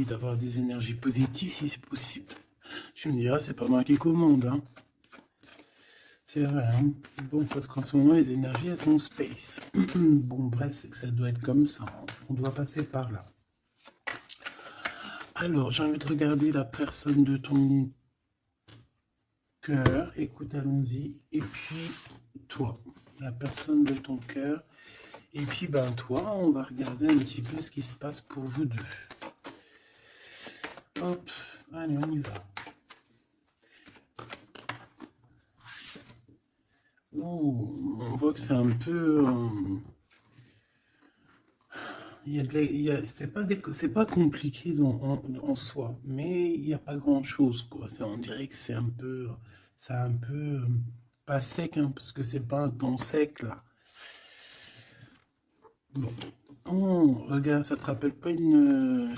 d'avoir des énergies positives si c'est possible. Tu me diras, c'est pas moi qui commande, hein. C'est vrai, hein. Bon, parce qu'en ce moment, les énergies, elles sont space. Bon, bref, c'est que ça doit être comme ça, hein. On doit passer par là. Alors, j'ai envie de regarder la personne de ton cœur. Écoute, allons-y. Et puis, toi, la personne de ton cœur. Et puis, ben, toi, on va regarder un petit peu ce qui se passe pour vous deux. Hop, allez, on y va. Oh, on voit que c'est un peu... c'est pas compliqué en soi, mais il n'y a pas grand-chose, quoi. On dirait que c'est un peu pas sec, hein, parce que c'est pas un temps sec, là. Bon. Oh, regarde, ça te rappelle pas une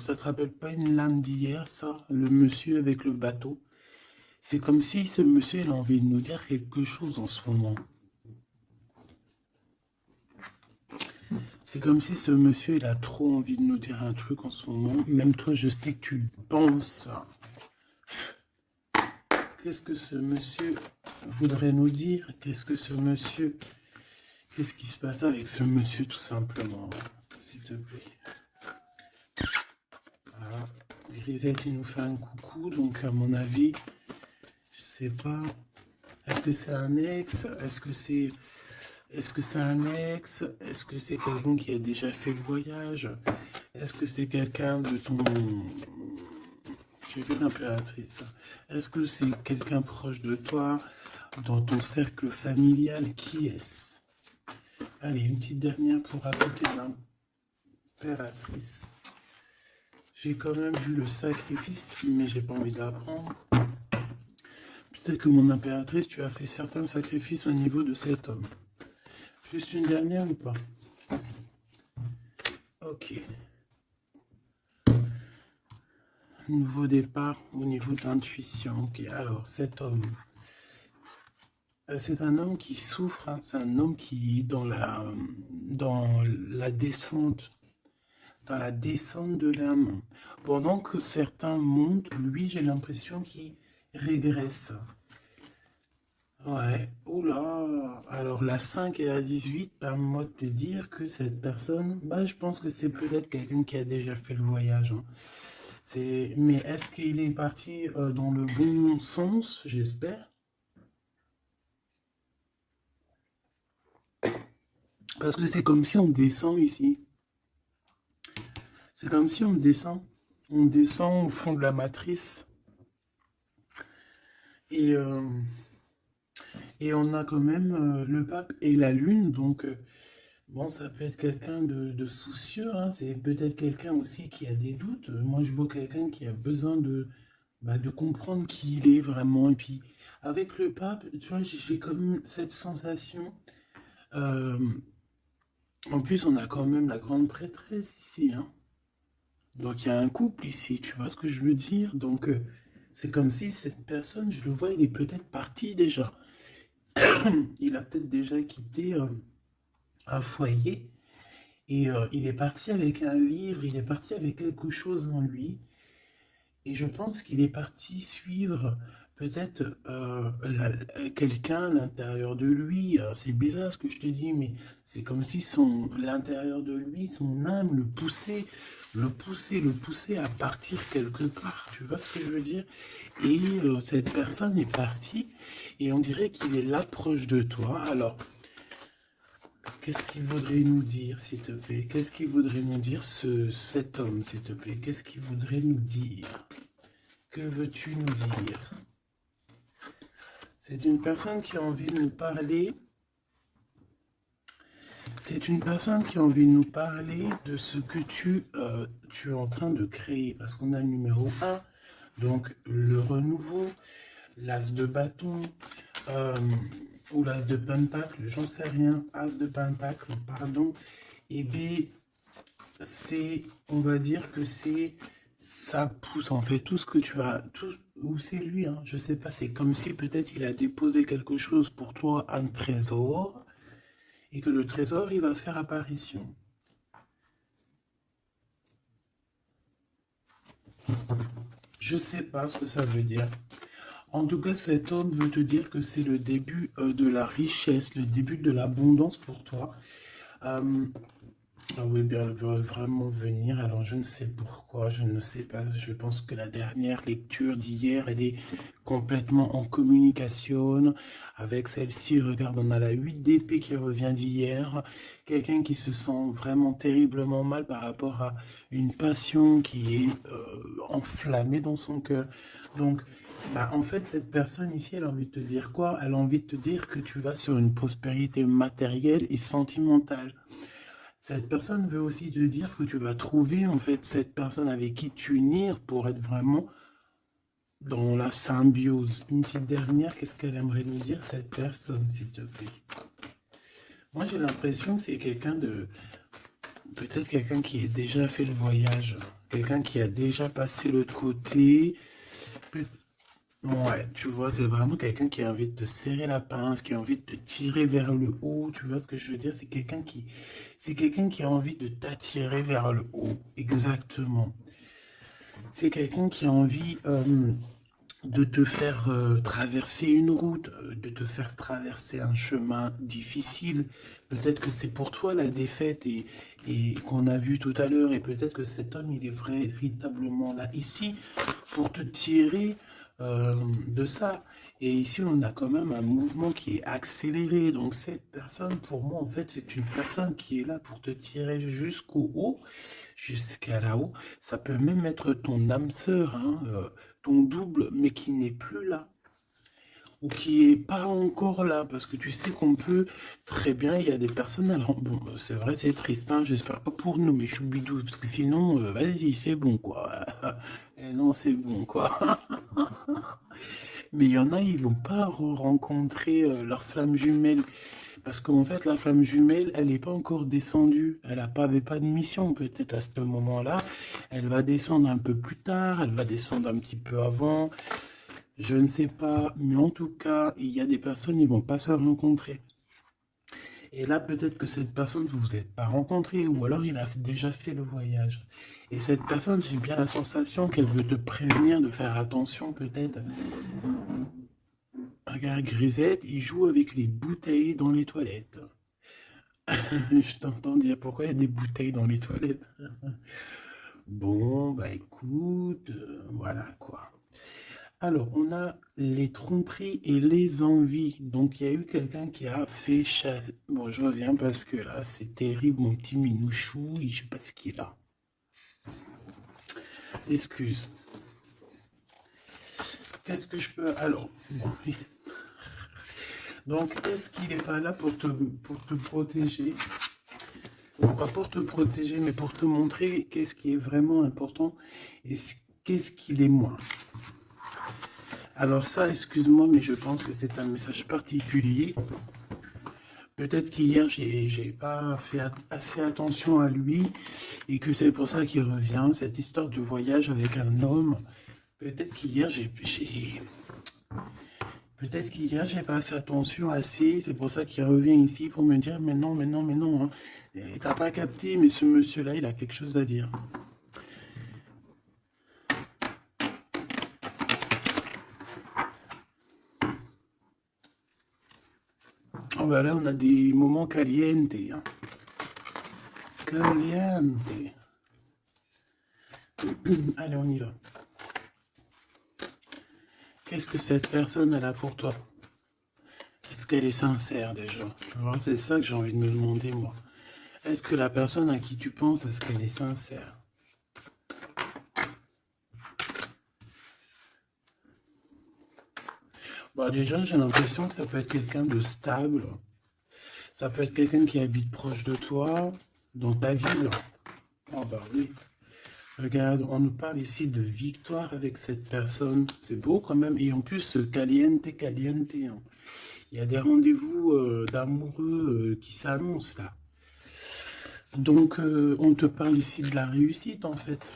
lame d'hier, ça? Le monsieur avec le bateau. C'est comme si ce monsieur, il a envie de nous dire quelque chose en ce moment. C'est comme si ce monsieur, il a trop envie de nous dire un truc en ce moment. Même toi, je sais que tu le penses. Qu'est-ce que ce monsieur voudrait nous dire? Qu'est-ce qui se passe avec ce monsieur, tout simplement? S'il te plaît. Voilà. Grisette, il nous fait un coucou, donc à mon avis, je sais pas. Est-ce que c'est un ex? Est-ce que c'est un ex? Est-ce que c'est quelqu'un qui a déjà fait le voyage? Est-ce que c'est quelqu'un de ton... J'ai vu l'impératrice. Est-ce que c'est quelqu'un proche de toi, dans ton cercle familial? Qui est-ce? Allez, une petite dernière pour raconter l'impératrice. J'ai quand même vu le sacrifice, mais j'ai pas envie d'apprendre. Peut-être que mon impératrice, tu as fait certains sacrifices au niveau de cet homme. Juste une dernière ou pas? Ok. Nouveau départ au niveau de l'intuition. Ok, alors cet homme, c'est un homme qui souffre, hein. C'est un homme qui est dans la descente, de l'âme. Pendant que certains montent, lui, j'ai l'impression qu'il régresse. Ouais, oula. Alors la 5 et la 18 permettent de te dire que cette personne, bah, je pense que c'est peut-être quelqu'un qui a déjà fait le voyage, hein. Mais est-ce qu'il est parti dans le bon sens, j'espère? Parce que c'est comme si on descend ici. C'est comme si on descend. On descend au fond de la matrice. Et, euh, et on a quand même le pape et la lune. Donc, bon, ça peut être quelqu'un de soucieux, hein. C'est peut-être quelqu'un aussi qui a des doutes. Moi, je vois quelqu'un qui a besoin de comprendre qui il est vraiment. Et puis, avec le pape, tu vois, j'ai comme cette sensation. euh, En plus, on a quand même la grande prêtresse ici, hein. Donc il y a un couple ici, tu vois ce que je veux dire? Donc c'est comme si cette personne, je le vois, il est peut-être parti déjà. Il a peut-être déjà quitté un foyer et il est parti avec un livre, il est parti avec quelque chose en lui. Et je pense qu'il est parti suivre peut-être quelqu'un à l'intérieur de lui. Alors, c'est bizarre ce que je te dis, mais c'est comme si l'intérieur de lui, son âme le poussait à partir quelque part. Tu vois ce que je veux dire? Et cette personne est partie et on dirait qu'il est là proche de toi. Alors, qu'est-ce qu'il voudrait nous dire, s'il te plaît? Qu'est-ce qu'il voudrait nous dire, cet homme, s'il te plaît? Qu'est-ce qu'il voudrait nous dire? Que veux-tu nous dire? C'est une personne qui a envie de nous parler. C'est une personne qui a envie de nous parler de ce que tu es en train de créer. Parce qu'on a le numéro un, donc le renouveau, l'as de bâton, euh, ou l'as de pentacle, j'en sais rien, as de pentacle, pardon. Et B, on va dire que ça pousse en fait tout ce que tu as, ou c'est lui, hein, je sais pas, c'est comme si peut-être il a déposé quelque chose pour toi, un trésor, et que le trésor, il va faire apparition. Je sais pas ce que ça veut dire. En tout cas, cet homme veut te dire que c'est le début de la richesse, le début de l'abondance pour toi. Euh, Ah oui, bien, elle veut vraiment venir. Alors, je ne sais pourquoi, je ne sais pas. Je pense que la dernière lecture d'hier, elle est complètement en communication avec celle-ci. Regarde, on a la 8 d'épée qui revient d'hier. Quelqu'un qui se sent vraiment terriblement mal par rapport à une passion qui est enflammée dans son cœur. Donc, bah, en fait, cette personne ici, elle a envie de te dire quoi? Elle a envie de te dire que tu vas sur une prospérité matérielle et sentimentale. Cette personne veut aussi te dire que tu vas trouver en fait cette personne avec qui t'unir pour être vraiment dans la symbiose. Une petite dernière, qu'est-ce qu'elle aimerait nous dire cette personne, s'il te plaît? Moi j'ai l'impression que c'est quelqu'un de... Peut-être quelqu'un qui a déjà fait le voyage, quelqu'un qui a déjà passé l'autre côté. Peut- Ouais, tu vois, c'est vraiment quelqu'un qui a envie de te serrer la pince, qui a envie de te tirer vers le haut. Tu vois ce que je veux dire? C'est quelqu'un qui a envie de t'attirer vers le haut. Exactement. C'est quelqu'un qui a envie de te faire traverser une route, de te faire traverser un chemin difficile. Peut-être que c'est pour toi la défaite et qu'on a vu tout à l'heure, et peut-être que cet homme, il est véritablement là ici pour te tirer de ça. Et ici, on a quand même un mouvement qui est accéléré. Donc cette personne, pour moi, en fait, c'est une personne qui est là pour te tirer jusqu'au haut, jusqu'à là-haut. Ça peut même être ton âme sœur, hein, ton double, mais qui n'est plus là, ou qui est pas encore là, parce que tu sais qu'on peut très bien, il y a des personnes, alors bon, c'est vrai, c'est triste, hein, j'espère pas pour nous, mais choubidou, parce que sinon, vas-y, c'est bon, quoi. Et non, c'est bon, quoi. Mais il y en a, ils vont pas rencontrer leur flamme jumelle. Parce qu'en fait, la flamme jumelle, elle n'est pas encore descendue. Elle avait pas de mission, peut-être à ce moment-là. Elle va descendre un peu plus tard, elle va descendre un petit peu avant. Je ne sais pas, mais en tout cas, il y a des personnes, ils vont pas se rencontrer. Et là, peut-être que cette personne, vous vous êtes pas rencontré, ou alors il a déjà fait le voyage. Et cette personne, j'ai bien la sensation qu'elle veut te prévenir de faire attention, peut-être. Regarde, Grisette, il joue avec les bouteilles dans les toilettes. Je t'entends dire pourquoi il y a des bouteilles dans les toilettes. Bon, bah écoute, voilà quoi. Alors, on a les tromperies et les envies. Donc, il y a eu quelqu'un qui a fait chasser. Bon, je reviens parce que là, c'est terrible, mon petit minouchou. Je sais pas ce qu'il a. Excuse. Qu'est-ce que je peux. Alors, bon. Donc, est-ce qu'il n'est pas là pour te protéger? Bon, pas pour te protéger, mais pour te montrer qu'est-ce qui est vraiment important et qu'est-ce qu'il est moins. Alors ça, excuse-moi, mais je pense que c'est un message particulier. Peut-être qu'hier, j'ai pas fait assez attention à lui et que c'est pour ça qu'il revient, cette histoire de voyage avec un homme. Peut-être qu'hier, peut-être qu'hier, j'ai pas fait attention assez. C'est pour ça qu'il revient ici pour me dire, mais non, mais non, mais non, hein. T'as pas capté, mais ce monsieur-là, il a quelque chose à dire. Oh bah là, on a des moments caliente, hein. Caliente. Allez, on y va. Qu'est-ce que cette personne elle a pour toi? Est-ce qu'elle est sincère déjà? Tu vois, c'est ça que j'ai envie de me demander moi. Est-ce que la personne à qui tu penses, est-ce qu'elle est sincère? Bah déjà, j'ai l'impression que ça peut être quelqu'un de stable. Ça peut être quelqu'un qui habite proche de toi, dans ta ville. Oh bah oui. Regarde, on nous parle ici de victoire avec cette personne. C'est beau quand même. Et en plus, caliente, caliente, hein. Il y a des rendez-vous d'amoureux qui s'annoncent là. Donc, on te parle ici de la réussite en fait.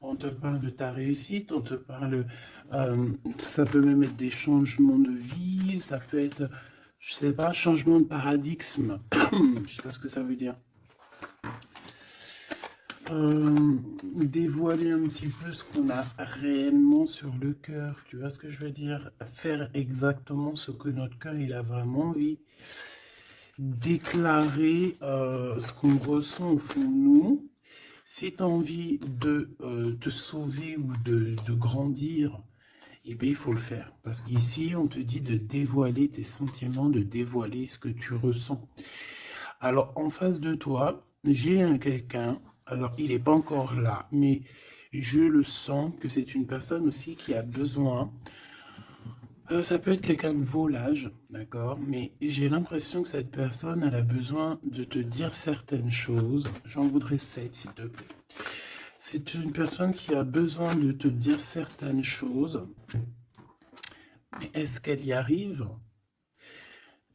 On te parle de ta réussite, on te parle. Ça peut même être des changements de vie, ça peut être, je sais pas, changement de paradigme. Je sais pas ce que ça veut dire. dévoiler un petit peu ce qu'on a réellement sur le cœur. Tu vois ce que je veux dire? Faire exactement ce que notre cœur il a vraiment envie. Déclarer ce qu'on ressent au fond de nous. Si tu as envie de te sauver ou de grandir, eh bien, il faut le faire. Parce qu'ici, on te dit de dévoiler tes sentiments, de dévoiler ce que tu ressens. Alors, en face de toi, j'ai un quelqu'un, alors il n'est pas encore là, mais je le sens que c'est une personne aussi qui a besoin. Ça peut être quelqu'un de vos âge, d'accord, mais j'ai l'impression que cette personne, elle a besoin de te dire certaines choses. J'en voudrais 7, s'il te plaît. C'est une personne qui a besoin de te dire certaines choses. Mais est-ce qu'elle y arrive?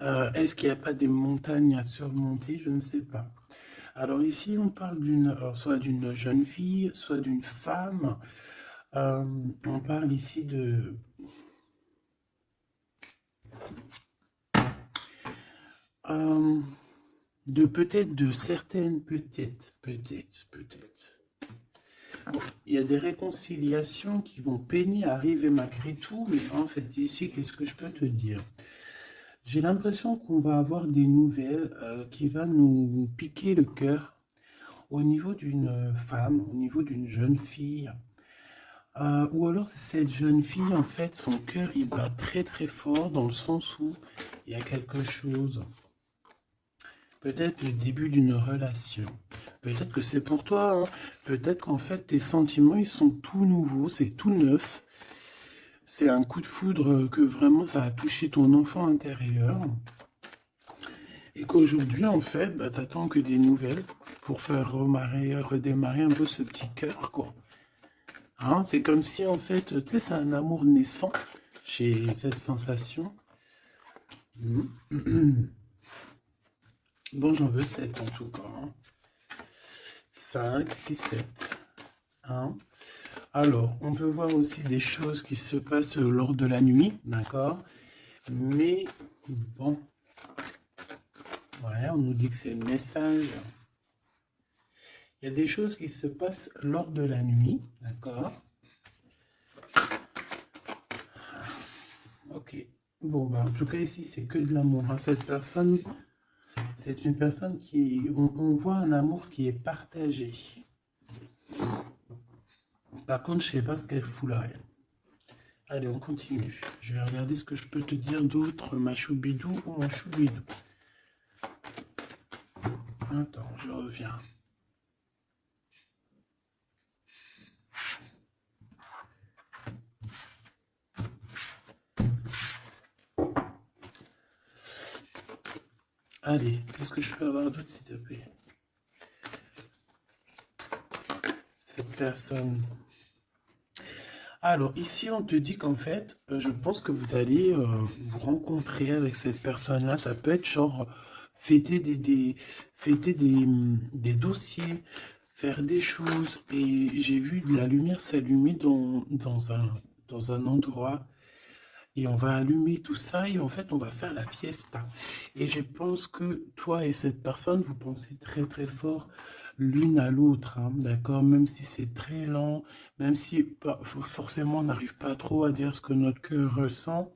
Est-ce qu'il n'y a pas des montagnes à surmonter? Je ne sais pas. Alors ici, on parle soit d'une jeune fille, soit d'une femme. On parle ici euh, de peut-être de certaines, peut-être. Bon, il y a des réconciliations qui vont peiner à arriver malgré tout, mais en fait ici, qu'est-ce que je peux te dire? J'ai l'impression qu'on va avoir des nouvelles qui vont nous piquer le cœur au niveau d'une femme, au niveau d'une jeune fille. Ou alors cette jeune fille, en fait, son cœur, il bat très très fort dans le sens où il y a quelque chose. Peut-être le début d'une relation. Peut-être que c'est pour toi, hein. Peut-être qu'en fait, tes sentiments, ils sont tout nouveaux, c'est tout neuf. C'est un coup de foudre que vraiment ça a touché ton enfant intérieur. Et qu'aujourd'hui, en fait, bah, t'attends que des nouvelles pour faire redémarrer un peu ce petit cœur, quoi. Hein, c'est comme si, en fait, tu sais, c'est un amour naissant. J'ai cette sensation. Bon, j'en veux 7 en tout cas. 5, 6, 7. Alors, on peut voir aussi des choses qui se passent lors de la nuit, d'accord? Mais, bon, ouais, on nous dit que c'est le message. Il y a des choses qui se passent lors de la nuit, d'accord? Ok. Bon, bah, en tout cas, ici, c'est que de l'amour, hein. Cette personne, c'est une personne qui... On voit un amour qui est partagé. Par contre, je sais pas ce qu'elle fout là, elle. Allez, on continue. Je vais regarder ce que je peux te dire d'autre, ma choubidou ou mon choubidou. Attends, je reviens. Allez, qu'est-ce que je peux avoir d'autre, s'il te plaît? Cette personne. Alors, ici, on te dit qu'en fait, je pense que vous allez vous rencontrer avec cette personne-là. Ça peut être genre fêter fêter des dossiers, faire des choses. Et j'ai vu de la lumière s'allumer dans un endroit. Et on va allumer tout ça et en fait, on va faire la fiesta. Et je pense que toi et cette personne, vous pensez très très fort l'une à l'autre, hein, d'accord? Même si c'est très lent, même si forcément on n'arrive pas trop à dire ce que notre cœur ressent.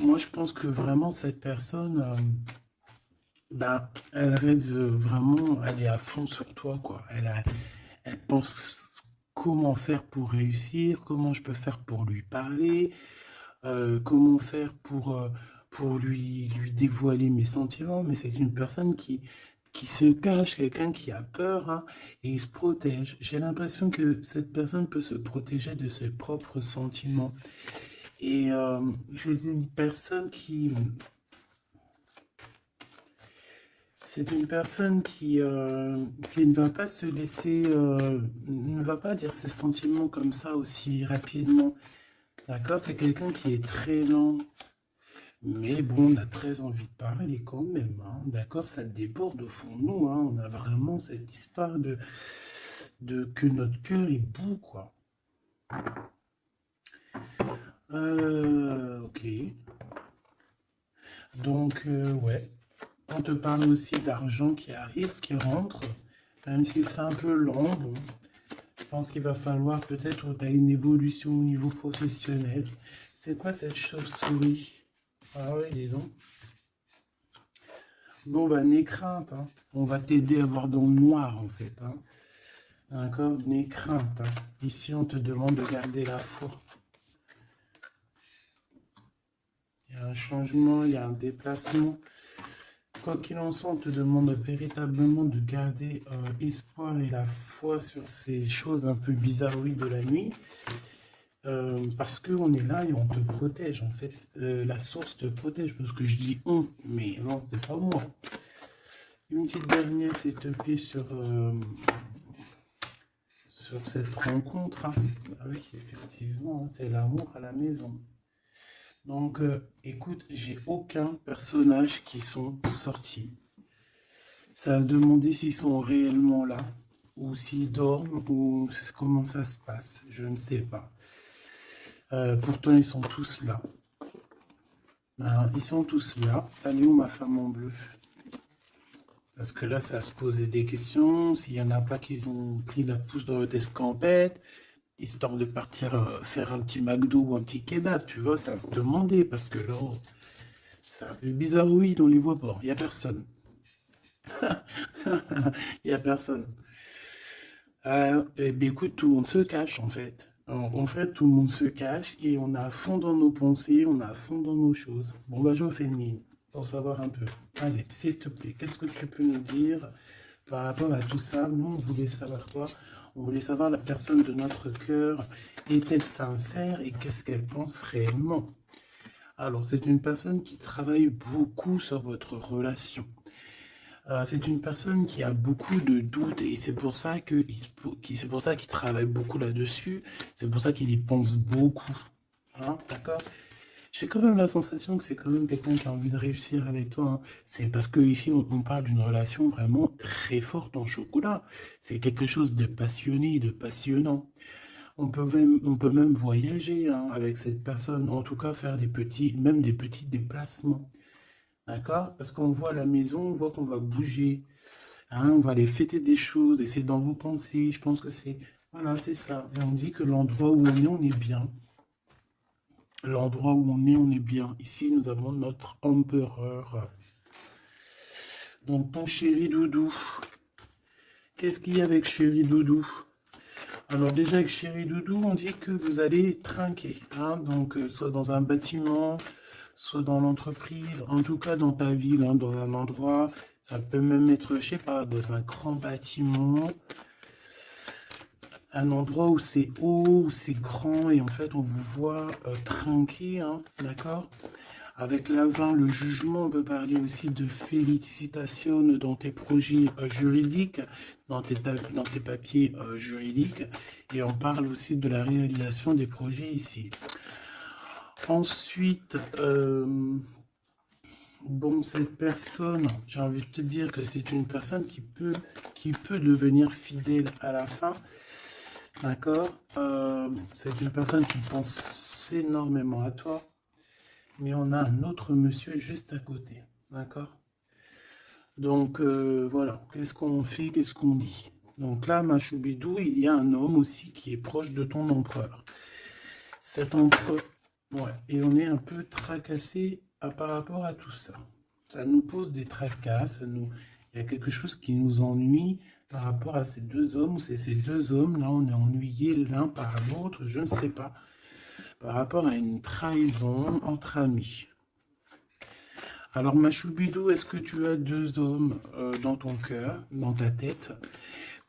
Moi, je pense que vraiment cette personne, ben, elle rêve vraiment, elle est à fond sur toi, quoi. Elle pense comment faire pour réussir, comment je peux faire pour lui parler, comment faire pour lui dévoiler mes sentiments, mais c'est une personne qui se cache, quelqu'un qui a peur, hein, et il se protège. J'ai l'impression que cette personne peut se protéger de ses propres sentiments. Et c'est une personne qui ne va pas se laisser, ne va pas dire ses sentiments comme ça aussi rapidement. D'accord? C'est quelqu'un qui est très lent. Mais bon, on a très envie de parler quand même, hein. D'accord? Ça déborde au fond de nous, hein. On a vraiment cette histoire de que notre cœur est bout, quoi. Ok. Donc, ouais. On te parle aussi d'argent qui arrive, qui rentre. Même si c'est un peu lent, bon, je pense qu'il va falloir peut-être que tu as une évolution au niveau professionnel. C'est quoi cette chauve-souris? Ah oui, dis donc. Bon, bah, n'aie crainte, hein. On va t'aider à voir dans le noir, en fait, hein. D'accord? N'aie crainte, hein. Ici, on te demande de garder la foi. Il y a un changement, il y a un déplacement. Quoi qu'il en soit, on te demande véritablement de garder espoir et la foi sur ces choses un peu bizarroïdes de la nuit. Parce qu'on est là et on te protège, en fait. La source te protège, parce que je dis on, mais non, c'est pas moi. Une petite dernière, s'il te plaît, sur cette rencontre. Hein. Ah oui, effectivement, hein, c'est l'amour à la maison. Donc, écoute, j'ai aucun personnage qui sont sortis. Ça va se demander s'ils sont réellement là, ou s'ils dorment, ou comment ça se passe. Je ne sais pas. Pourtant, ils sont tous là. Ben, ils sont tous là. Allez où ma femme en bleu? Parce que là, ça va se poser des questions. S'il n'y en a pas qui ont pris la pousse dans votre escampette, histoire de partir faire un petit McDo ou un petit kebab, tu vois, ça va se demander. Parce que là, c'est un peu bizarroïde, on les voit pas. Il n'y a personne. Il n'y a personne. Eh bien, écoute, tout le monde se cache, en fait. En fait, tout le monde se cache et on est à fond dans nos pensées, on est à fond dans nos choses. Bon, bah, je fais une ligne pour savoir un peu. Allez, s'il te plaît, qu'est-ce que tu peux nous dire par rapport à tout ça? Nous, on voulait savoir quoi? On voulait savoir la personne de notre cœur. Est-elle sincère et qu'est-ce qu'elle pense réellement? Alors, c'est une personne qui travaille beaucoup sur votre relation. C'est une personne qui a beaucoup de doutes et c'est pour ça qu'il travaille beaucoup là-dessus. C'est pour ça qu'il y pense beaucoup. Hein, d'accord? J'ai quand même la sensation que c'est quand même quelqu'un qui a envie de réussir avec toi. Hein. C'est parce que ici on parle d'une relation vraiment très forte en chocolat. C'est quelque chose de passionné, de passionnant. On peut même voyager hein, avec cette personne. En tout cas, faire même des petits déplacements. D'accord? Parce qu'on voit la maison, on voit qu'on va bouger, hein, on va aller fêter des choses, et c'est dans vos pensées. Je pense que c'est. Voilà, c'est ça. Et on dit que l'endroit où on est bien. L'endroit où on est bien. Ici, nous avons notre empereur. Donc, ton chéri doudou. Qu'est-ce qu'il y a avec chéri doudou? Alors, déjà, avec chéri doudou, on dit que vous allez trinquer. Hein, donc, soit dans un bâtiment, soit dans l'entreprise, en tout cas dans ta ville, hein, dans un endroit, ça peut même être, je sais pas, dans un grand bâtiment, un endroit où c'est haut, où c'est grand, et en fait on vous voit trinquer, hein, d'accord? Avec l'avant, le jugement, on peut parler aussi de félicitations dans tes projets juridiques, dans tes papiers juridiques, et on parle aussi de la réalisation des projets ici. Ensuite, bon, cette personne, j'ai envie de te dire que c'est une personne qui peut devenir fidèle à la fin, d'accord? C'est une personne qui pense énormément à toi, mais on a un autre monsieur juste à côté, d'accord? Donc, voilà, qu'est-ce qu'on fait, qu'est-ce qu'on dit? Donc là, ma choubidou, il y a un homme aussi qui est proche de ton empereur. Cet empereur, ouais, et on est un peu tracassé par rapport à tout ça. Ça nous pose des tracas, il y a quelque chose qui nous ennuie par rapport à ces deux hommes. C'est ces deux hommes, là, on est ennuyés l'un par l'autre, je ne sais pas, par rapport à une trahison entre amis. Alors, ma choubidou, est-ce que tu as deux hommes dans ton cœur, dans ta tête,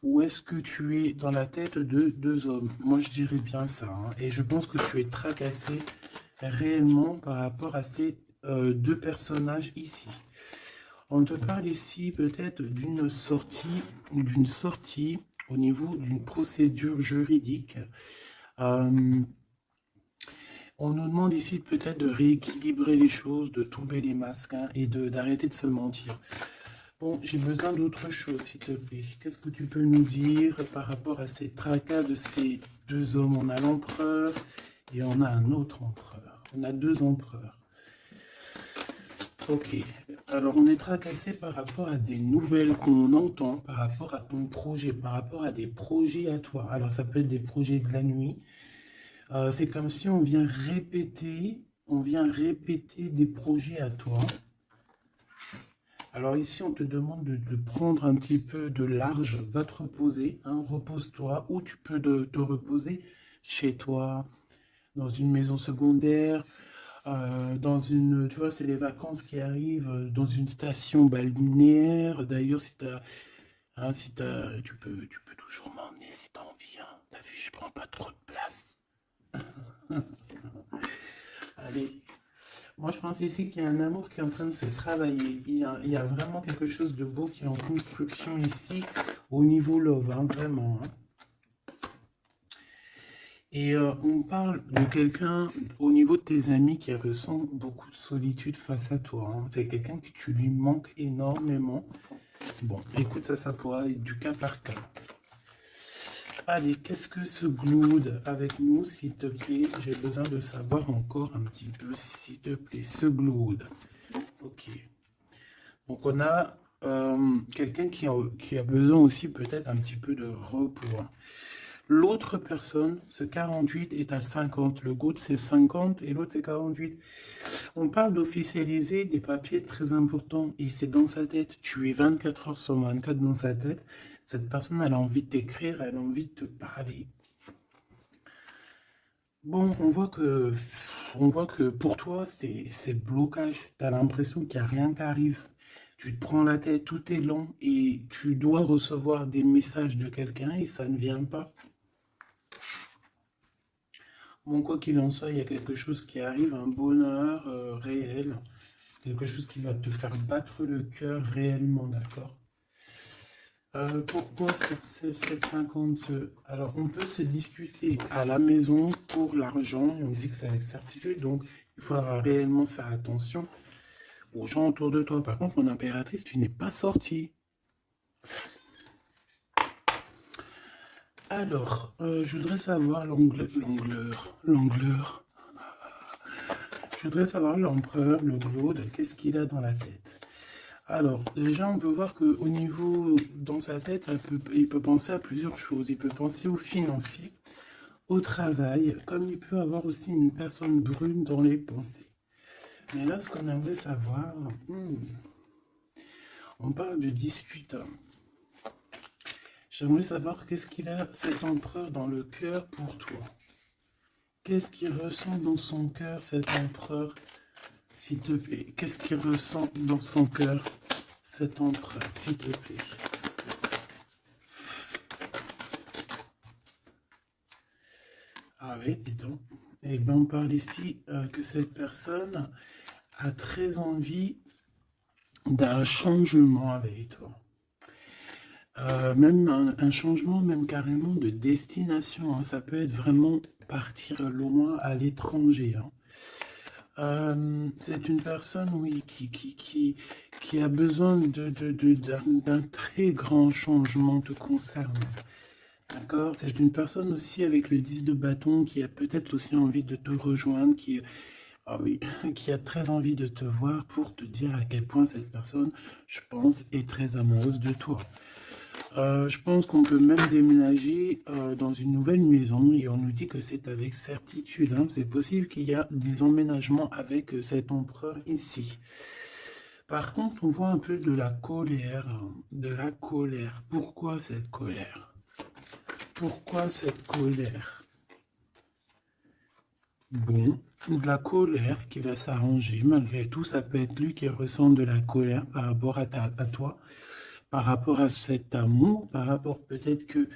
ou est-ce que tu es dans la tête de deux hommes? Moi, je dirais bien ça, hein, et je pense que tu es tracassé réellement par rapport à ces deux personnages ici. On te parle ici peut-être d'une sortie au niveau d'une procédure juridique. On nous demande ici peut-être de rééquilibrer les choses, de tomber les masques hein, et d'arrêter de se mentir. Bon, j'ai besoin d'autre chose, s'il te plaît. Qu'est-ce que tu peux nous dire par rapport à ces tracas de ces deux hommes? On a l'empereur et on a un autre empereur. On a deux empereurs. Ok. Alors, on est tracassé par rapport à des nouvelles qu'on entend, par rapport à ton projet, par rapport à des projets à toi. Alors, ça peut être des projets de la nuit. C'est comme si on vient répéter des projets à toi. Alors ici, on te demande de prendre un petit peu de large, va te reposer, hein, repose-toi, ou tu peux te reposer chez toi, dans une maison secondaire, dans une, tu vois, c'est les vacances qui arrivent, dans une station balnéaire. D'ailleurs, tu peux toujours m'emmener si t'as envie, hein. T'as vu, je prends pas trop de place. Allez. Moi, je pense ici qu'il y a un amour qui est en train de se travailler. Il y a vraiment quelque chose de beau qui est en construction ici, au niveau love, hein, vraiment, hein. Et on parle de quelqu'un au niveau de tes amis qui ressent beaucoup de solitude face à toi, hein. C'est quelqu'un que tu lui manques énormément. Bon, écoute, ça pourra être du cas par cas. Allez, qu'est-ce que ce Glood avec nous, s'il te plaît? J'ai besoin de savoir encore un petit peu, s'il te plaît, ce Glood. Ok. Donc on a quelqu'un qui a besoin aussi peut-être un petit peu de repos, hein. L'autre personne, ce 48 est à 50. Le GOAT c'est 50 et l'autre c'est 48. On parle d'officialiser des papiers très importants et c'est dans sa tête. Tu es 24 heures sur 24 dans sa tête. Cette personne, elle a envie de t'écrire, elle a envie de te parler. Bon, on voit que pour toi, c'est blocage. Tu as l'impression qu'il n'y a rien qui arrive. Tu te prends la tête, tout est lent et tu dois recevoir des messages de quelqu'un et ça ne vient pas. Bon, quoi qu'il en soit, il y a quelque chose qui arrive, un bonheur réel, quelque chose qui va te faire battre le cœur réellement, d'accord? Pourquoi cette 50? Alors, on peut se discuter à la maison pour l'argent, et on dit que c'est avec certitude, donc il faudra réellement faire attention aux gens autour de toi. Par contre, mon impératrice, tu n'es pas sortie. Alors, je voudrais savoir l'angleur. Je voudrais savoir l'empereur, le Glaude, qu'est-ce qu'il a dans la tête. Alors, déjà, on peut voir qu'au niveau, dans sa tête, il peut penser à plusieurs choses. Il peut penser au financier, au travail, comme il peut avoir aussi une personne brune dans les pensées. Mais là, ce qu'on aimerait savoir, on parle de dispute. J'aimerais savoir qu'est-ce qu'il a, cet empereur, dans le cœur pour toi. Qu'est-ce qu'il ressent dans son cœur, cet empereur, s'il te plaît? Qu'est-ce qu'il ressent dans son cœur, cet empereur, s'il te plaît? Ah oui, dis donc. Eh bien, on parle ici que cette personne a très envie d'un changement avec toi. Même un changement, même carrément de destination, hein. Ça peut être vraiment partir loin à l'étranger, hein. C'est une personne, oui, qui a besoin d'un très grand changement te concernant. D'accord? C'est une personne aussi avec le 10 de bâton qui a peut-être aussi envie de te rejoindre, ah oui, qui a très envie de te voir pour te dire à quel point cette personne, je pense, est très amoureuse de toi. Je pense qu'on peut même déménager dans une nouvelle maison et on nous dit que c'est avec certitude, hein. C'est possible qu'il y a des emménagements avec cet empereur ici. Par contre, on voit un peu de la colère, hein, de la colère. Pourquoi cette colère? Pourquoi cette colère? Bon, de la colère qui va s'arranger. Malgré tout, ça peut être lui qui ressent de la colère par rapport à toi, par rapport à cet amour, par rapport peut-être qu'il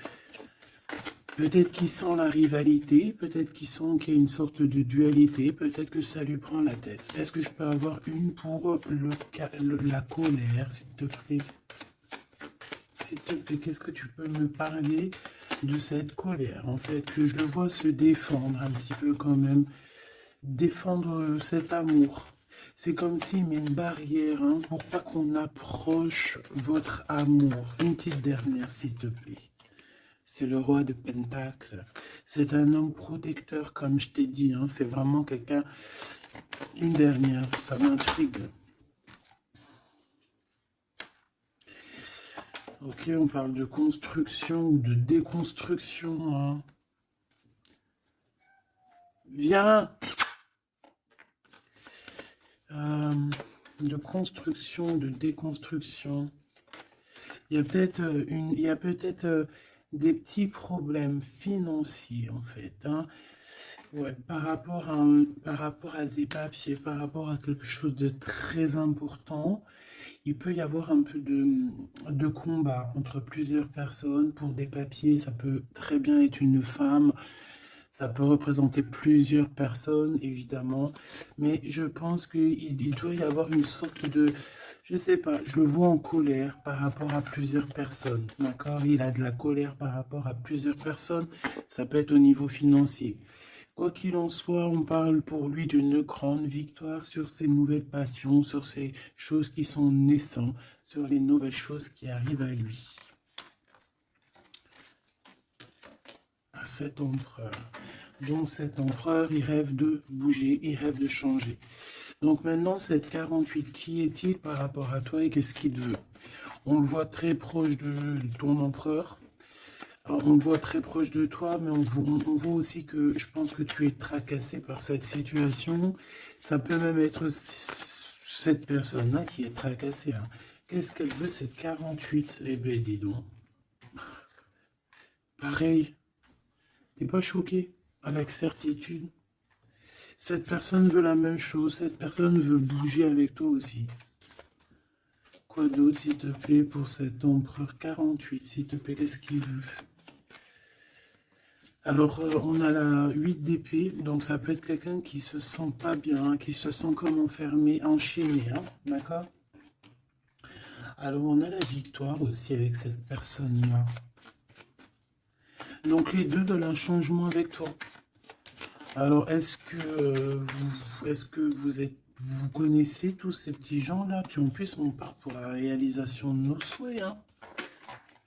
sent la rivalité, peut-être qu'il sent qu'il y a une sorte de dualité, peut-être que ça lui prend la tête. Est-ce que je peux avoir une pour la colère, s'il te plaît? S'il te plaît, qu'est-ce que tu peux me parler de cette colère? En fait, que je le vois se défendre un petit peu quand même, défendre cet amour. C'est comme s'il met une barrière, hein, pour pas qu'on approche votre amour. Une petite dernière, s'il te plaît. C'est le roi de Pentacle. C'est un homme protecteur, comme je t'ai dit, hein. C'est vraiment quelqu'un... Une dernière, ça m'intrigue. Ok, on parle de construction ou de déconstruction, hein. Viens! Euh, de construction, de déconstruction. Il y a peut-être des petits problèmes financiers, en fait, hein. Ouais, par rapport à des papiers, par rapport à quelque chose de très important, il peut y avoir un peu de combat entre plusieurs personnes pour des papiers. Ça peut très bien être une femme, ça peut représenter plusieurs personnes, évidemment, mais je pense qu'il doit y avoir une sorte de, je sais pas, je le vois en colère par rapport à plusieurs personnes, d'accord? Il a de la colère par rapport à plusieurs personnes, ça peut être au niveau financier. Quoi qu'il en soit, on parle pour lui d'une grande victoire sur ses nouvelles passions, sur ces choses qui sont naissantes, sur les nouvelles choses qui arrivent à lui. À cet empereur. Donc cet empereur, il rêve de bouger, il rêve de changer. Donc maintenant, cette 48, qui est-il par rapport à toi et qu'est-ce qu'il veut? On le voit très proche de ton empereur. Alors, on le voit très proche de toi, mais on voit aussi que je pense que tu es tracassé par cette situation. Ça peut même être cette personne-là qui est tracassée, hein. Qu'est-ce qu'elle veut, cette 48? Eh ben, dis donc. Pareil, t'es pas choqué? Avec certitude. Cette personne veut la même chose, cette personne veut bouger avec toi aussi. Quoi d'autre, s'il te plaît, pour cet empereur 48, s'il te plaît, qu'est-ce qu'il veut? Alors, on a la 8 d'épée, donc ça peut être quelqu'un qui se sent pas bien, hein, qui se sent comme enfermé, enchaîné, hein, d'accord? Alors, on a la victoire aussi avec cette personne-là. Donc, les deux veulent un changement avec toi. Alors, est-ce que vous connaissez tous ces petits gens-là? Puis en plus, on part pour la réalisation de nos souhaits, hein.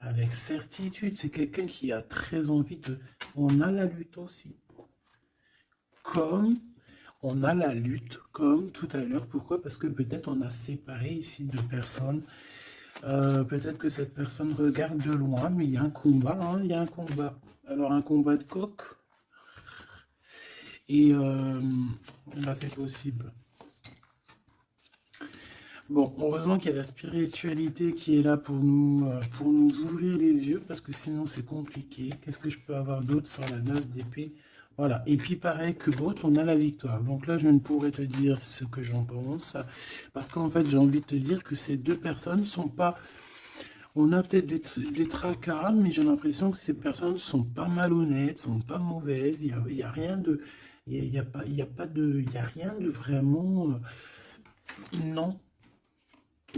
Avec certitude, c'est quelqu'un qui a très envie de... On a la lutte aussi. Comme on a la lutte, comme tout à l'heure. Pourquoi? Parce que peut-être on a séparé ici deux personnes. Peut-être que cette personne regarde de loin, mais il y a un combat, hein, il y a un combat. Alors un combat de coq. Et là, c'est possible. Bon, heureusement qu'il y a la spiritualité qui est là pour nous ouvrir les yeux, parce que sinon c'est compliqué. Qu'est-ce que je peux avoir d'autre sur la 9 d'épée? Voilà. Et puis pareil que l'autre, on a la victoire. Donc là, je ne pourrais te dire ce que j'en pense, parce qu'en fait, j'ai envie de te dire que ces deux personnes sont pas... On a peut-être des tracas, mais j'ai l'impression que ces personnes sont pas malhonnêtes, sont pas mauvaises. Il y a rien de... Il y a pas, il y a pas de... Il y a rien de vraiment... non.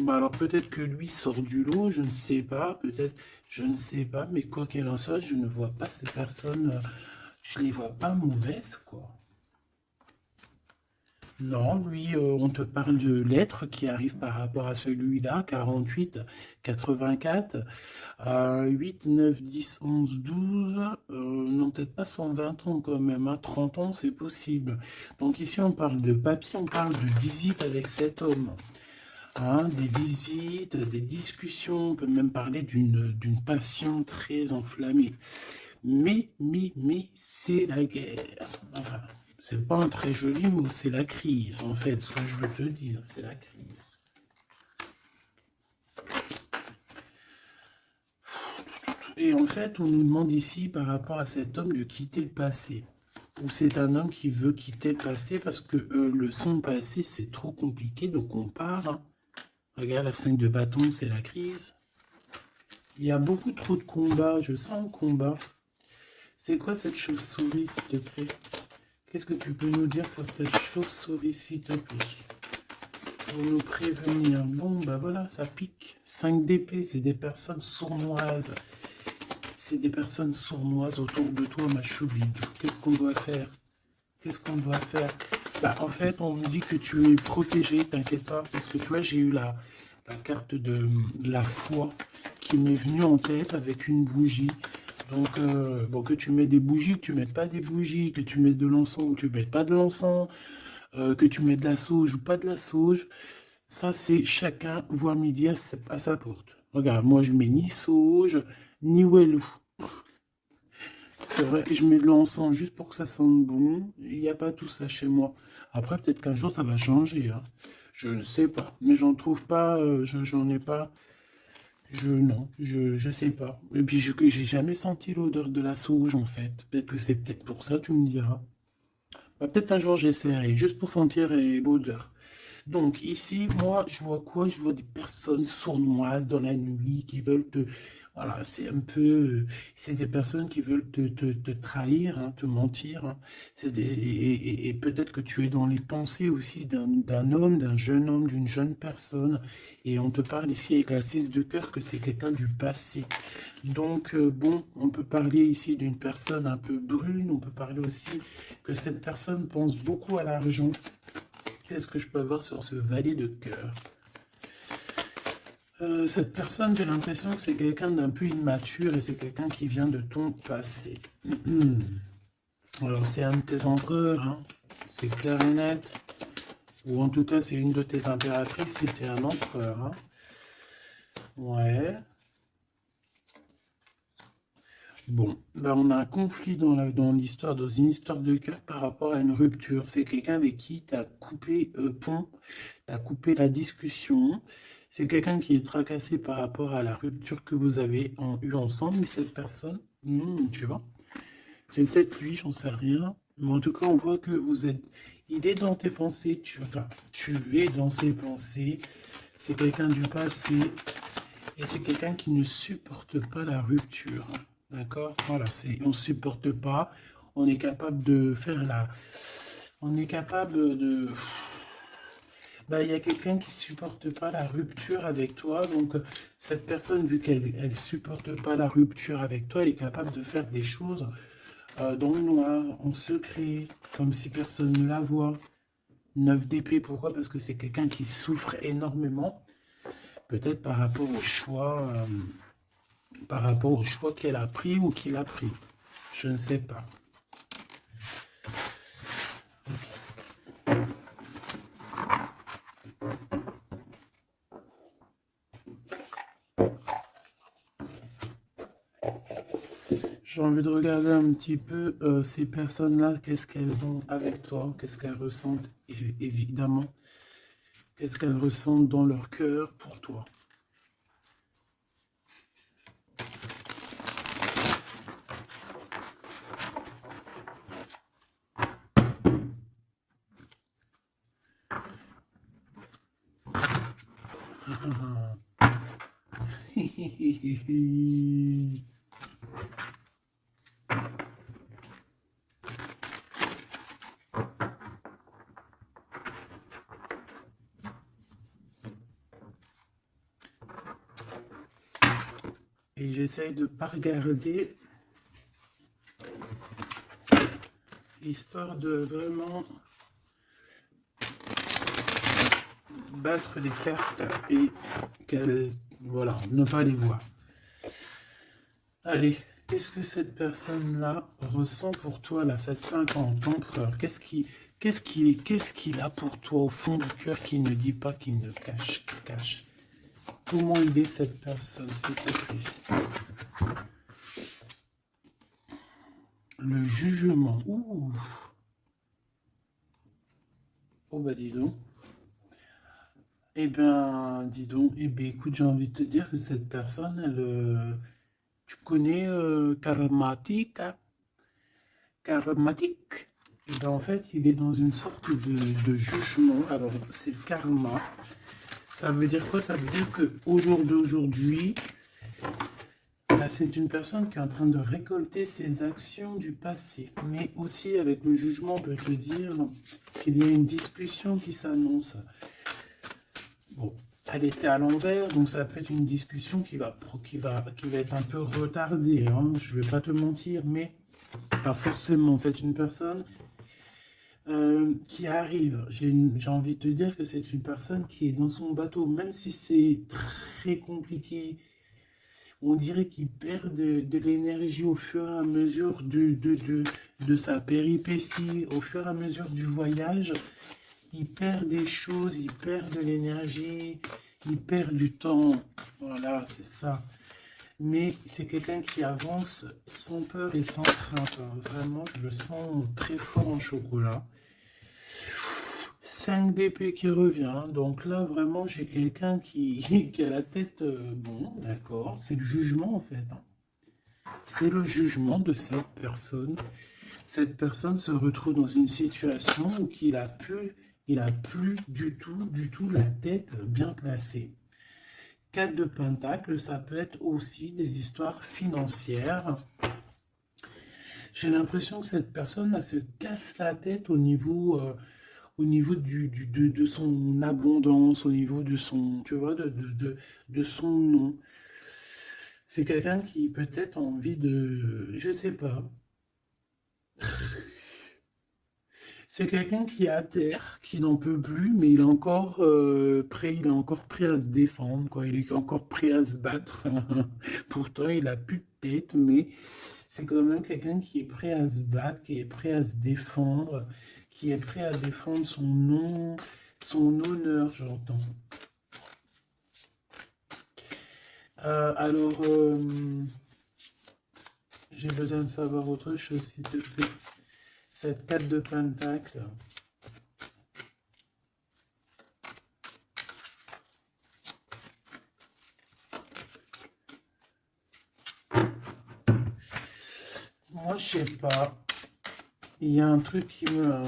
Bah alors peut-être que lui sort du lot, je ne sais pas, peut-être, je ne sais pas, mais quoi qu'il en soit, je ne vois pas ces personnes, je les vois pas mauvaises, quoi. Non, lui, on te parle de l'être qui arrive par rapport à celui-là, 48, 84, 8, 9, 10, 11, 12, non, peut-être pas 120 ans quand même, hein, 30 ans, c'est possible. Donc ici, on parle de papier, on parle de visite avec cet homme. Hein, des visites, des discussions, on peut même parler d'une passion très enflammée. Mais, c'est la guerre. Enfin, c'est pas un très joli mot, c'est la crise, en fait, ce que je veux te dire, c'est la crise. Et en fait, on nous demande ici, par rapport à cet homme, de quitter le passé. Ou c'est un homme qui veut quitter le passé parce que le son passé, c'est trop compliqué, donc on part, hein. Regarde, la 5 de bâton, c'est la crise. Il y a beaucoup trop de combats, je sens le combat. C'est quoi cette chauve-souris, s'il te plaît? Qu'est-ce que tu peux nous dire sur cette chauve-souris, s'il te plaît? Pour nous prévenir. Bon, bah voilà, ça pique. 5 d'épée, c'est des personnes sournoises. C'est des personnes sournoises autour de toi, ma choubide. Qu'est-ce qu'on doit faire? Qu'est-ce qu'on doit faire? Bah, en fait, on me dit que tu es protégé, t'inquiète pas, parce que tu vois, j'ai eu la carte de la foi qui m'est venue en tête avec une bougie. Donc, bon, que tu mets des bougies, que tu mets pas des bougies, que tu mets de l'encens ou que tu mets pas de l'encens, que tu mets de la sauge ou pas de la sauge, ça c'est chacun voit midi à sa porte. Regarde, moi je mets ni sauge, ni wellou. C'est vrai, je mets de l'encens juste pour que ça sente bon. Il n'y a pas tout ça chez moi. Après, peut-être qu'un jour ça va changer, hein. Je ne sais pas, mais j'en trouve pas, j'en ai pas. Non, je sais pas. Et puis, j'ai jamais senti l'odeur de la sauge, en fait. Peut-être que c'est peut-être pour ça, tu me diras. Bah, peut-être un jour j'essaierai, juste pour sentir l'odeur. Donc ici, moi, je vois quoi? Je vois des personnes sournoises dans la nuit qui veulent te... Voilà, c'est un peu... c'est des personnes qui veulent te trahir, hein, te mentir, hein. Et peut-être que tu es dans les pensées aussi d'un homme, d'un jeune homme, d'une jeune personne. Et on te parle ici avec la 6 de cœur que c'est quelqu'un du passé. Donc, bon, on peut parler ici d'une personne un peu brune. On peut parler aussi que cette personne pense beaucoup à l'argent. Qu'est-ce que je peux avoir sur ce valet de cœur? Cette personne, j'ai l'impression que c'est quelqu'un d'un peu immature et c'est quelqu'un qui vient de ton passé. Alors, c'est un de tes empereurs, hein. C'est clair et net. Ou en tout cas, c'est une de tes impératrices, c'était un empereur, hein. Ouais. Bon, ben on a un conflit dans l'histoire, dans une histoire de cœur par rapport à une rupture. C'est quelqu'un avec qui tu as coupé pont, tu as coupé la discussion. C'est quelqu'un qui est tracassé par rapport à la rupture que vous avez eue ensemble, mais cette personne, tu vois, c'est peut-être lui, j'en sais rien. Mais en tout cas, on voit que vous êtes. Il est dans tes pensées, tu es dans ses pensées. C'est quelqu'un du passé. Et c'est quelqu'un qui ne supporte pas la rupture. D'accord? Voilà, on ne supporte pas. On est capable de faire la. On est capable de. Bah, il y a quelqu'un qui supporte pas la rupture avec toi. Donc, cette personne, vu qu'elle supporte pas la rupture avec toi, elle est capable de faire des choses dans le noir, en secret, comme si personne ne la voit. 9 d'épée, pourquoi? Parce que c'est quelqu'un qui souffre énormément. Peut-être par rapport au choix qu'elle a pris ou qu'il a pris. Je ne sais pas. J'ai envie de regarder un petit peu ces personnes-là, qu'est-ce qu'elles ont avec toi, qu'est-ce qu'elles ressentent, évidemment, qu'est-ce qu'elles ressentent dans leur cœur pour toi. Et j'essaye de ne pas regarder, histoire de vraiment battre les cartes et qu'elles, voilà, ne pas les voir. Allez, qu'est-ce que cette personne-là ressent pour toi, là, cette 50 empereur? Qu'est-ce qu'il a pour toi au fond du cœur qui ne dit pas, qui ne cache, qui cache? Comment il est cette personne, s'il te plaît? Le jugement. Ouh. Oh bah dis donc. Eh ben, dis donc. Eh ben, écoute, j'ai envie de te dire que cette personne, tu connais Karmatik, hein? Karmatik. Eh ben, en fait, il est dans une sorte de jugement. Alors, c'est le karma. Ça veut dire quoi? Ça veut dire qu'au jour d'aujourd'hui, là, c'est une personne qui est en train de récolter ses actions du passé. Mais aussi, avec le jugement, on peut te dire qu'il y a une discussion qui s'annonce. Bon, elle était à l'envers, donc ça peut être une discussion qui va être un peu retardée, hein. Je ne vais pas te mentir, mais pas forcément. C'est une personne qui arrive. J'ai envie de te dire que c'est une personne qui est dans son bateau, même si c'est très compliqué. On dirait qu'il perd de l'énergie au fur et à mesure de sa péripétie, au fur et à mesure du voyage. Il perd des choses, il perd de l'énergie, il perd du temps. Voilà, c'est ça. Mais c'est quelqu'un qui avance sans peur et sans crainte, hein. Vraiment, je le sens très fort en chocolat. 5 d'épée qui revient. Donc là, vraiment, j'ai quelqu'un qui a la tête... bon, d'accord. C'est le jugement, en fait, hein. C'est le jugement de cette personne. Cette personne se retrouve dans une situation où il a plus du tout la tête bien placée. 4 de Pentacle, ça peut être aussi des histoires financières. J'ai l'impression que cette personne elle se casse la tête au niveau de son abondance, au niveau de son, tu vois, de son nom. C'est quelqu'un qui peut-être a envie de, je sais pas, c'est quelqu'un qui est à terre, qui n'en peut plus, mais il est encore prêt, il est encore prêt à se défendre, quoi. Il est encore prêt à se battre. Pourtant, il a plus de tête, mais c'est quand même quelqu'un qui est prêt à se battre, qui est prêt à se défendre, qui est prêt à défendre son nom, son honneur, j'entends. Alors, j'ai besoin de savoir autre chose, s'il te plaît. Cette 4 de Pentacle. Moi, je sais pas. Il y a un truc qui me...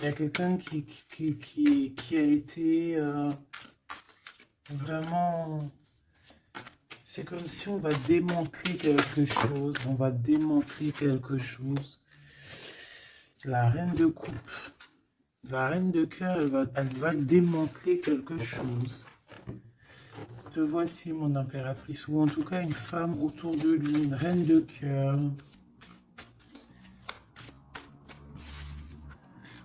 Il y a quelqu'un qui a été vraiment... C'est comme si on va démanteler quelque chose. On va démanteler quelque chose. La reine de coupe. La reine de cœur, elle va démanteler quelque chose. Te voici, mon impératrice. Ou en tout cas, une femme autour de lui. Une reine de cœur.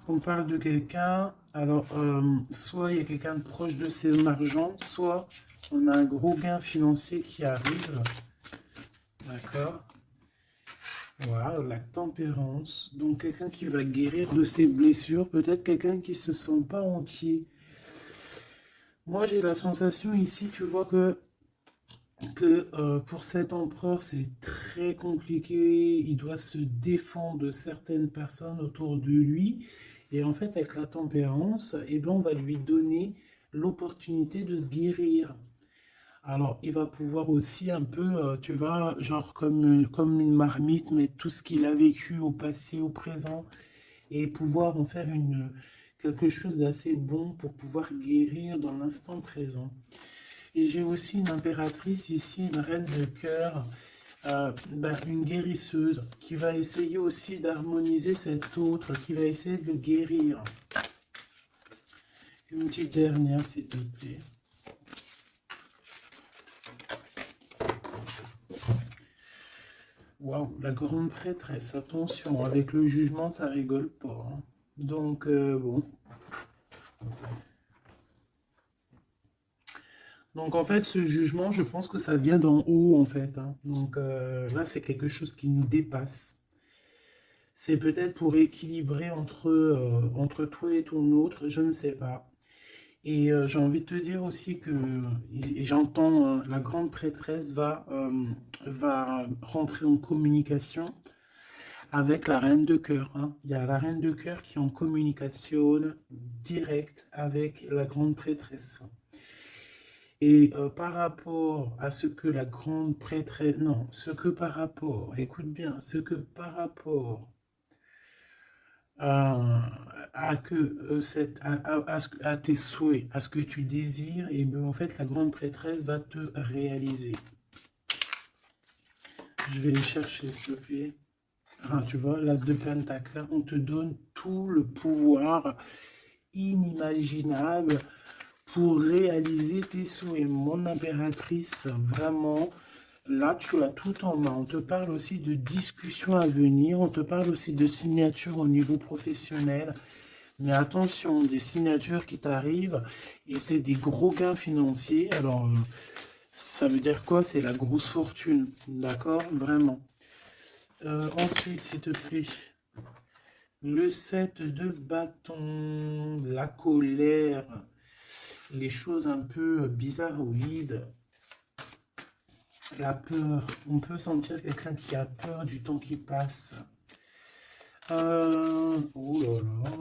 On parle de quelqu'un. Alors, soit il y a quelqu'un de proche de ses argent, soit on a un gros gain financier qui arrive. D'accord. Voilà, la tempérance. Donc, quelqu'un qui va guérir de ses blessures. Peut-être quelqu'un qui se sent pas entier. Moi, j'ai la sensation ici, tu vois, que pour cet empereur, c'est très compliqué. Il doit se défendre de certaines personnes autour de lui. Et en fait, avec la tempérance, eh ben, on va lui donner l'opportunité de se guérir. Alors, il va pouvoir aussi un peu, tu vois, genre comme une marmite, mettre tout ce qu'il a vécu au passé, au présent, et pouvoir en faire quelque chose d'assez bon pour pouvoir guérir dans l'instant présent. Et j'ai aussi une impératrice ici, une reine de cœur, une guérisseuse, qui va essayer aussi d'harmoniser cet autre, qui va essayer de le guérir. Une petite dernière, s'il te plaît. Waouh, la grande prêtresse, attention, avec le jugement, ça rigole pas, hein. Donc, bon. Donc, en fait, ce jugement, je pense que ça vient d'en haut, en fait, hein. Donc, là, c'est quelque chose qui nous dépasse. C'est peut-être pour équilibrer entre toi et ton autre, je ne sais pas. Et j'ai envie de te dire aussi que j'entends la grande prêtresse va rentrer en communication avec la reine de cœur, hein. Il y a la reine de cœur qui est en communication directe avec la grande prêtresse. Et par rapport à ce que la grande prêtresse... Non, ce que par rapport... Écoute bien, ce que par rapport à que à tes souhaits, à ce que tu désires, et bien en fait la grande prêtresse va te réaliser. Je vais les chercher, s'il te plaît. Ah, tu vois, l'as de Pentacle, on te donne tout le pouvoir inimaginable pour réaliser tes souhaits. Mon impératrice, vraiment, là, tu as tout en main. On te parle aussi de discussions à venir. On te parle aussi de signatures au niveau professionnel. Mais attention, des signatures qui t'arrivent et c'est des gros gains financiers. Alors, ça veut dire quoi? C'est la grosse fortune. D'accord? Vraiment. Ensuite, s'il te plaît. Le 7 de bâton, la colère, les choses un peu bizarroïdes, la peur. On peut sentir quelqu'un qui a peur du temps qui passe. Oh là là.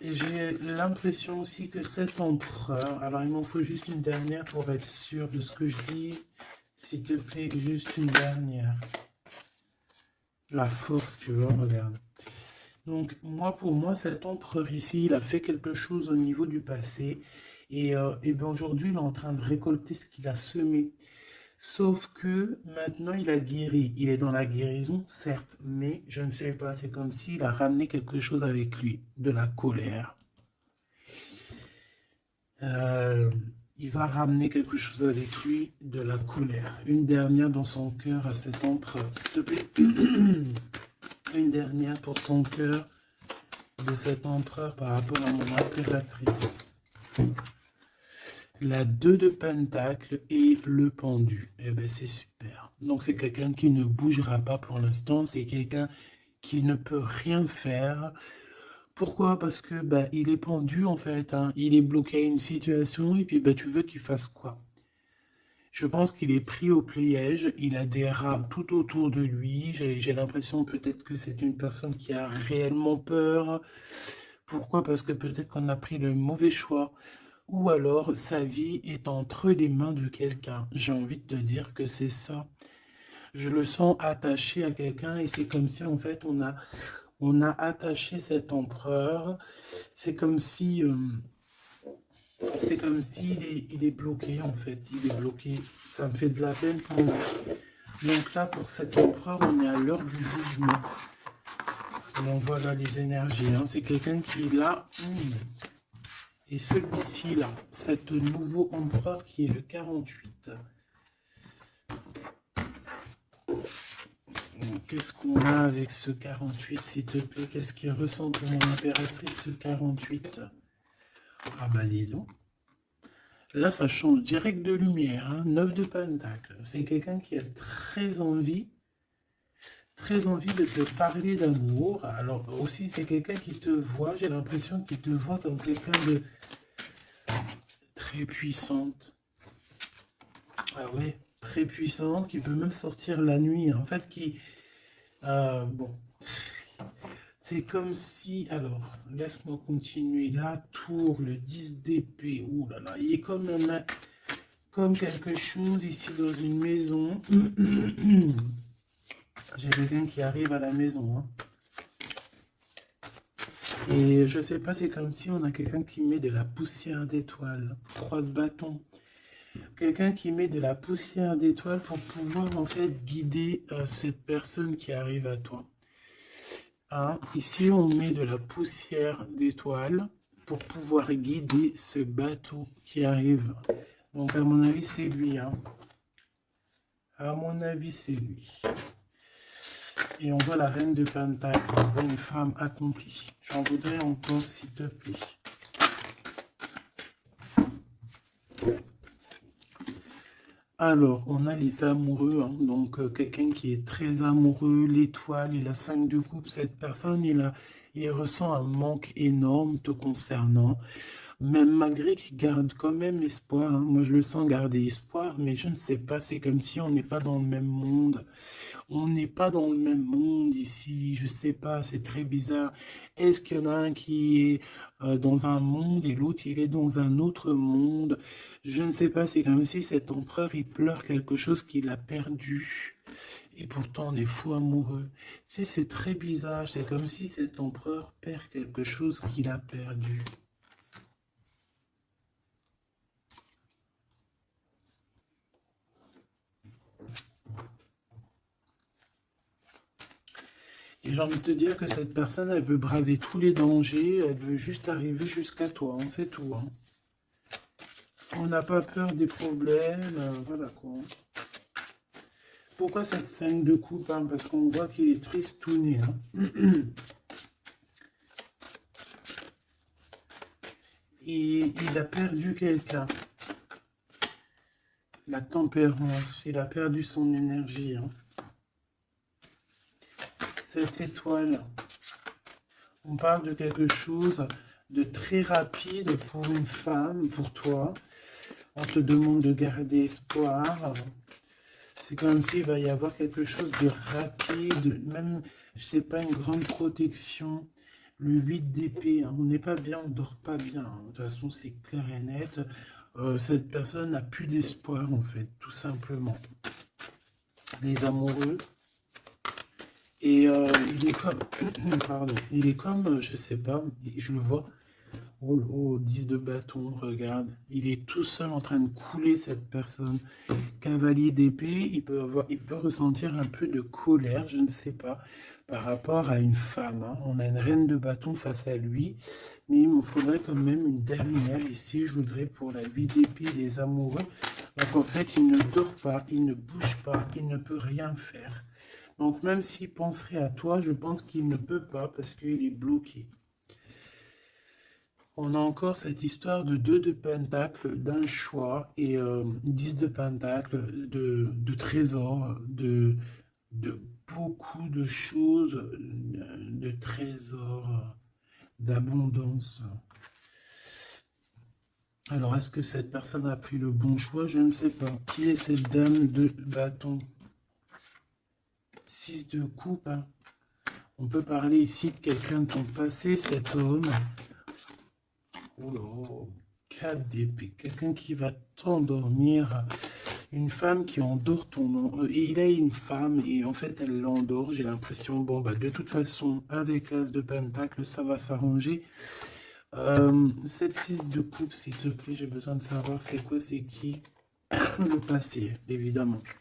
J'ai l'impression aussi que cet empereur, alors il m'en faut juste une dernière pour être sûr de ce que je dis. S'il te plaît, juste une dernière. La force, tu vois, regarde. Donc, pour moi, cet empereur ici, il a fait quelque chose au niveau du passé. Et ben aujourd'hui, il est en train de récolter ce qu'il a semé. Sauf que maintenant, il a guéri. Il est dans la guérison, certes, mais je ne sais pas, c'est comme s'il a ramené quelque chose avec lui, de la colère. Euh, il va ramener quelque chose avec lui, de la colère. Une dernière dans son cœur à cet empereur, s'il te plaît. Une dernière pour son cœur de cet empereur par rapport à mon impératrice. La 2 de pentacle et le pendu. Eh ben c'est super. Donc c'est quelqu'un qui ne bougera pas pour l'instant. C'est quelqu'un qui ne peut rien faire. Pourquoi? Parce que bah, il est pendu en fait, hein. Il est bloqué à une situation et puis bah, tu veux qu'il fasse quoi? Je pense qu'il est pris au piège, il a des rats tout autour de lui. J'ai l'impression peut-être que c'est une personne qui a réellement peur. Pourquoi? Parce que peut-être qu'on a pris le mauvais choix. Ou alors sa vie est entre les mains de quelqu'un. J'ai envie de te dire que c'est ça. Je le sens attaché à quelqu'un et c'est comme si en fait on a attaché cet empereur. C'est comme si il est bloqué en fait. Il est bloqué. Ça me fait de la peine pour lui. Donc là pour cet empereur on est à l'heure du jugement. Donc voilà les énergies. Hein. C'est quelqu'un qui est là. Et celui-ci là, cet nouveau empereur qui est le 48. Qu'est-ce qu'on a avec ce 48, s'il te plaît? Qu'est-ce qu'il ressent pour mon impératrice, ce 48? Ah bah dis donc. Là, ça change direct de lumière. Hein. 9 de pentacle. C'est quelqu'un qui a très envie de te parler d'amour. Alors aussi, c'est quelqu'un qui te voit, j'ai l'impression qu'il te voit comme quelqu'un de très puissante. Ah ouais, très puissante, qui peut même sortir la nuit. En fait, bon, c'est comme si... Alors, laisse-moi continuer. La tour, le 10 d'épée. Ouh là là, il est comme quelque chose ici dans une maison. J'ai quelqu'un qui arrive à la maison. Hein. Et je sais pas, c'est comme si on a quelqu'un qui met de la poussière d'étoiles. 3 de bâton. Quelqu'un qui met de la poussière d'étoiles pour pouvoir en fait guider cette personne qui arrive à toi. Hein, ici, on met de la poussière d'étoiles pour pouvoir guider ce bateau qui arrive. Donc, à mon avis, c'est lui. Hein. À mon avis, c'est lui. Et on voit la reine de Pentacle. On voit une femme accomplie. J'en voudrais encore, s'il te plaît. Alors, on a les amoureux, hein. Donc quelqu'un qui est très amoureux, l'étoile, il a 5 de coupe, cette personne, il ressent un manque énorme te concernant, même malgré qu'il garde quand même espoir, hein. Moi, je le sens garder espoir, mais je ne sais pas, c'est comme si on n'est pas dans le même monde. On n'est pas dans le même monde ici, je sais pas, c'est très bizarre. Est-ce qu'il y en a un qui est dans un monde et l'autre il est dans un autre monde? Je ne sais pas, c'est comme si cet empereur il pleure quelque chose qu'il a perdu. Et pourtant on est fou amoureux. C'est très bizarre, c'est comme si cet empereur perd quelque chose qu'il a perdu. Et j'ai envie de te dire que cette personne, elle veut braver tous les dangers, elle veut juste arriver jusqu'à toi, hein, c'est tout. Hein. On n'a pas peur des problèmes, voilà quoi. Pourquoi cette scène de coupe? Hein? Parce qu'on voit qu'il est tristouné. Hein. Et il a perdu quelqu'un. La tempérance, il a perdu son énergie. Hein. Cette étoile, On parle de quelque chose de très rapide pour une femme, pour toi. On te demande de garder espoir. C'est comme s'il va y avoir quelque chose de rapide, même, je sais pas, une grande protection. Le 8 d'épée, hein, on n'est pas bien, on dort pas bien, hein. De toute façon, c'est clair et net. Cette personne n'a plus d'espoir, en fait, tout simplement. Les amoureux. Et il est comme, pardon, il est comme, je sais pas, je le vois, oh, 10 de bâton, regarde, il est tout seul en train de couler cette personne. Cavalier d'épée, il peut ressentir un peu de colère, je ne sais pas, par rapport à une femme, hein. On a une reine de bâton face à lui, mais il me faudrait quand même une dernière ici, je voudrais pour la 8 d'épée, les amoureux. Donc en fait, il ne dort pas, il ne bouge pas, il ne peut rien faire. Donc même s'il penserait à toi, je pense qu'il ne peut pas parce qu'il est bloqué. On a encore cette histoire de 2 de pentacle, d'un choix, et 10 de pentacle, de trésors, de beaucoup de choses, de trésors, d'abondance. Alors, est-ce que cette personne a pris le bon choix? Je ne sais pas. Qui est cette dame de bâton? 6 de coupe, hein. On peut parler ici de quelqu'un de ton passé, cet homme. Oh là, 4 d'épée, quelqu'un qui va t'endormir, une femme qui endort ton nom. Il a une femme et en fait elle l'endort, j'ai l'impression, bon bah de toute façon avec l'as de pentacle ça va s'arranger. Cette 6 de coupe s'il te plaît, j'ai besoin de savoir c'est quoi, c'est qui, le passé évidemment.